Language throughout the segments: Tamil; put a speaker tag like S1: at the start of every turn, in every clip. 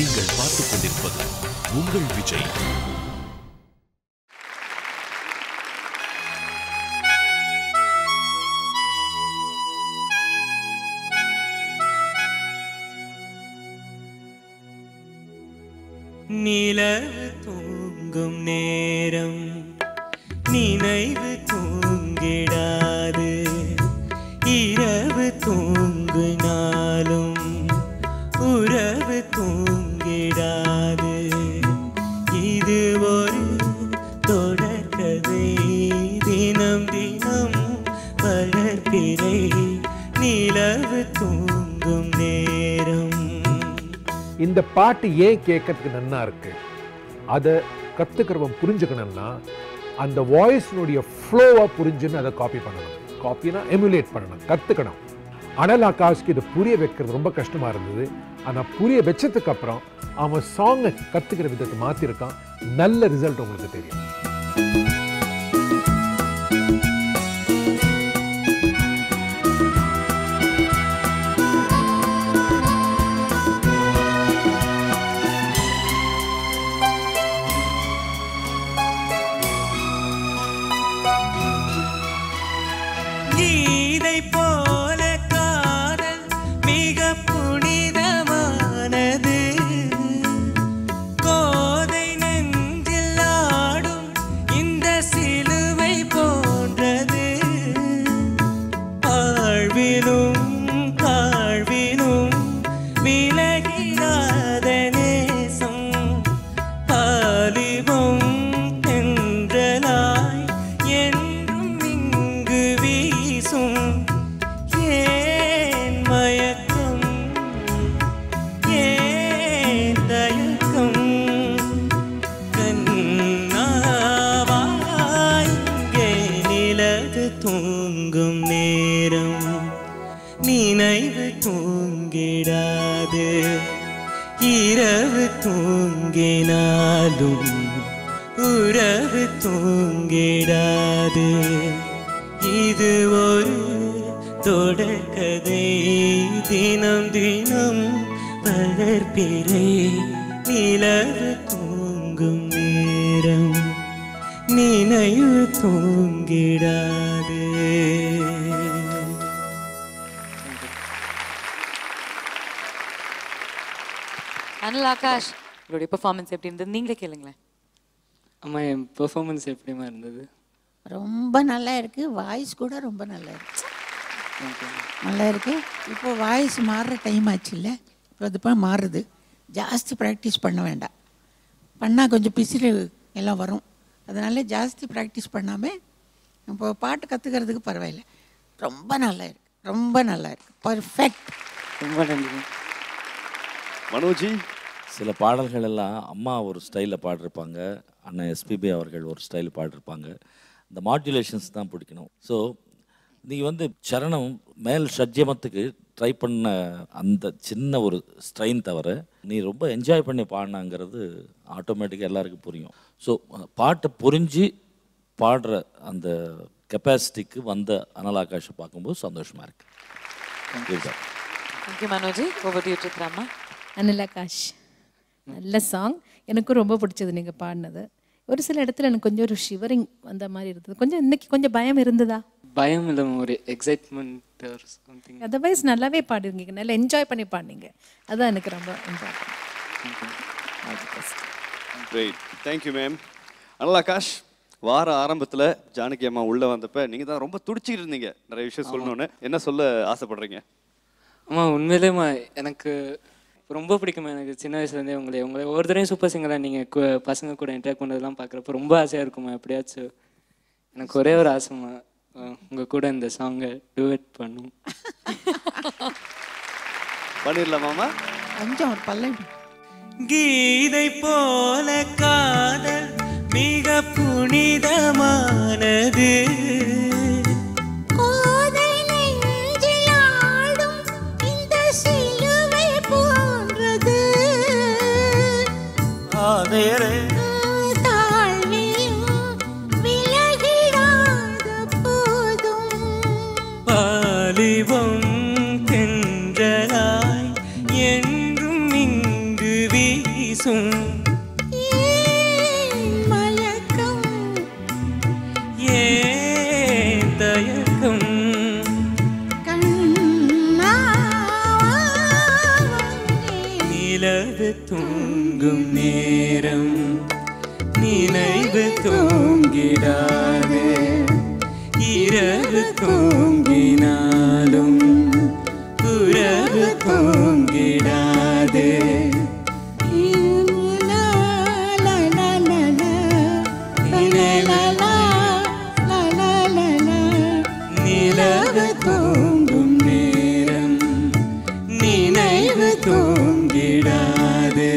S1: நீங்கள் பார்த்துக் கொண்டிருப்பது உங்கள் விஜய்.
S2: நிலவு தூங்கும் நேரம் நினைவு தூங்கிடாது, இரவு தூங்கினாலும் உறவு தூங்கிடாது. இது ஒரு தொடர்கதை, தினம் தினம் வளர்பிறை நிலவு தூங்கும் நேரம்.
S3: இந்த பாட்டு ஏன் கேட்கறதுக்கு நன்னா இருக்கு, அதை கத்துக்கிறவன் புரிஞ்சுக்கணும்னா அந்த வாய்ஸ்னுடைய ஃப்ளோவை புரிஞ்சுன்னு அதை காப்பி பண்ணணும். காப்பினா எமுலேட் பண்ணணும், கற்றுக்கணும். அனல் ஆகாஷ்க்கு இது புரிய வைக்கிறது ரொம்ப கஷ்டமாக இருந்தது. ஆனால் புரிய வச்சதுக்கு அப்புறம் அவன் சாங்கை கற்றுக்கிற விதத்தை மாற்றிருக்கான். நல்ல ரிசல்ட் உங்களுக்கு தெரியும்.
S2: இதை போல காதல் மிக புனிதமானது, கோதை நெஞ்சில் ஆடும் இந்த சிலுவை போன்றது. ஆழ்விலும் தாழ்விலும் விலகிடாத நேசம், பாலிவம் தென்றலாய் என்றும் இங்கு வீசும். ஏன் மயக்கம், ஏன் தயக்கம், கண்ணாவாய் இங்கே நிலவு தூங்கும் நேரம் நினைவு தூங்கிடாது, இரவு தூங்கினாலும் உறவு தூங்கிடாது. இது ஒரு தொடர்கதை, தினம் தினம் வளர்பிறை நிலவு தூங்கும் நேரம் நினைவு தூங்கிடாது.
S4: அனல் ஆகாஷ், உங்களுடைய பெர்ஃபார்மன்ஸ் எப்படி இருந்தது நீங்களே கேளுங்களேன்.
S5: அம்மா, என் பெர்ஃபார்மன்ஸ் எப்படிமா இருந்தது?
S6: ரொம்ப நல்லா இருக்குது. வாய்ஸ் கூட ரொம்ப நல்லா இருக்குது. நல்லா இருக்குது. இப்போ வாய்ஸ் மாறுற டைம் ஆச்சு இல்லை, இப்போ அது இப்போ மாறுது. ஜாஸ்தி ப்ராக்டிஸ் பண்ண வேண்டாம். பண்ணால் கொஞ்சம் பிசிறு எல்லாம் வரும். அதனால ஜாஸ்தி ப்ராக்டிஸ் பண்ணாமல் இப்போ பாட்டு கற்றுக்கிறதுக்கு பரவாயில்லை. ரொம்ப நல்லா இருக்குது, ரொம்ப நல்லா இருக்குது. பர்ஃபெக்ட்.
S5: ரொம்ப நன்றி.
S7: மனோஜி,
S8: சில பாடல்கள் எல்லாம் அம்மா ஒரு ஸ்டைலில் பாடிருப்பாங்க, அண்ணன் எஸ்பிபி அவர்கள் ஒரு ஸ்டைலில் பாடிருப்பாங்க. இந்த மாட்யுலேஷன்ஸ் தான் பிடிக்கணும். ஸோ நீங்கள் வந்து சரணம் மேல் ஷட்ஜமத்துக்கு ட்ரை பண்ண அந்த சின்ன ஒரு ஸ்ட்ரெயின் தவிர நீ ரொம்ப என்ஜாய் பண்ணி பாடினாங்கிறது ஆட்டோமேட்டிக்காக எல்லாருக்கும் புரியும். ஸோ பாட்டை புரிஞ்சு பாடுற அந்த கெப்பாசிட்டிக்கு வந்த அனல் ஆகாஷை பார்க்கும்போது சந்தோஷமாக இருக்குது.
S4: Thank you Manoj. Over to you சித்ராம்மா.
S9: அனல் ஆகாஷ், நல்ல சாங். எனக்கும் ரொம்ப பிடிச்சது நீங்கள் பாடினது. ஒரு சில இடத்துல எனக்கு கொஞ்சம் ஒரு ஷிவரிங் வந்த மாதிரி இருந்தது. கொஞ்சம் இன்னைக்கு கொஞ்சம் பயம் இருந்ததா?
S5: பயம் இல்லை, ஒரு எக்ஸைட்மெண்ட் ஆர் சம்திங்.
S9: அதர்வைஸ் நல்லாவே பாடிருக்கீங்க, நல்லா என்ஜாய் பண்ணி பாடினீங்க. அதான் எனக்கு ரொம்ப இம்பார்ட்டன்ட்.
S7: Great, thank you ma'am. அனல் ஆகாஷ், வார ஆரம்பத்தில் ஜானகி அம்மா உள்ளே வந்தப்போ நீங்கள் தான் ரொம்ப துடிச்சிக்கிட்டு இருந்தீங்க நிறைய விஷயம் சொல்லணுன்னு. என்ன சொல்ல ஆசைப்படுறீங்க?
S5: அம்மா, உண்மையிலேம்மா எனக்கு ரொம்ப பிடிக்குமா. எனக்கு சின்ன வயசுலேருந்தே உங்களை ஒவ்வொரு தடவையும் சூப்பர் சிங்கராக நீங்கள் பசங்க கூட இன்டராக்ட் பண்ணுறதுலாம் பார்க்குறப்ப ரொம்ப ஆசையாக இருக்குமா. எப்படியாச்சும் எனக்கு ஒரே ஒரு ஆசைம்மா, உங்கள் கூட இந்த சாங்கை டூவெட் பண்ணும்.
S7: பண்ணிடலாமாம்மா?
S6: கொஞ்சம் ஒரு பல்ல.
S2: கீதை போல காதல் மிக புனிதமானது,
S6: கோதை நெஞ்சில் ஆடும் இந்த சிலுவை போன்றது. தாழ்விலும் விலகிடாத போதும்,
S2: பாலிவம் தென்றலாய் என்றும் இங்கு வீசும்
S6: மயக்கம்
S2: ஏன் தயக்கம் நிலவு தூங்கும் நேரம் நினைவு தூங்கிடாது இரவு தூங்கினாலும் உறவு தூங்கிடாது நிலவு தூங்கும் நேரம் நினைவு தூங்கிடாது.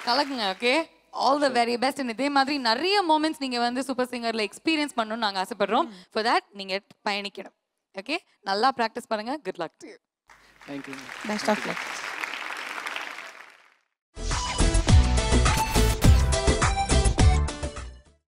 S4: கலக்குங்க. Okay, all the very best. இதே மாதிரி நிறைய மூமெண்ட்ஸ் நீங்க வந்து சூப்பர் சிங்கர்ல எக்ஸ்பீரியன்ஸ் பண்ணணும்னு நாங்க ஆசைப்படுறோம். ஃபார் தட் நீங்க பயணிக்கணும். ஓகே, நல்லா ப்ராக்டிஸ் பண்ணுங்க. Good luck to you.
S5: Thank you.
S6: Best of luck.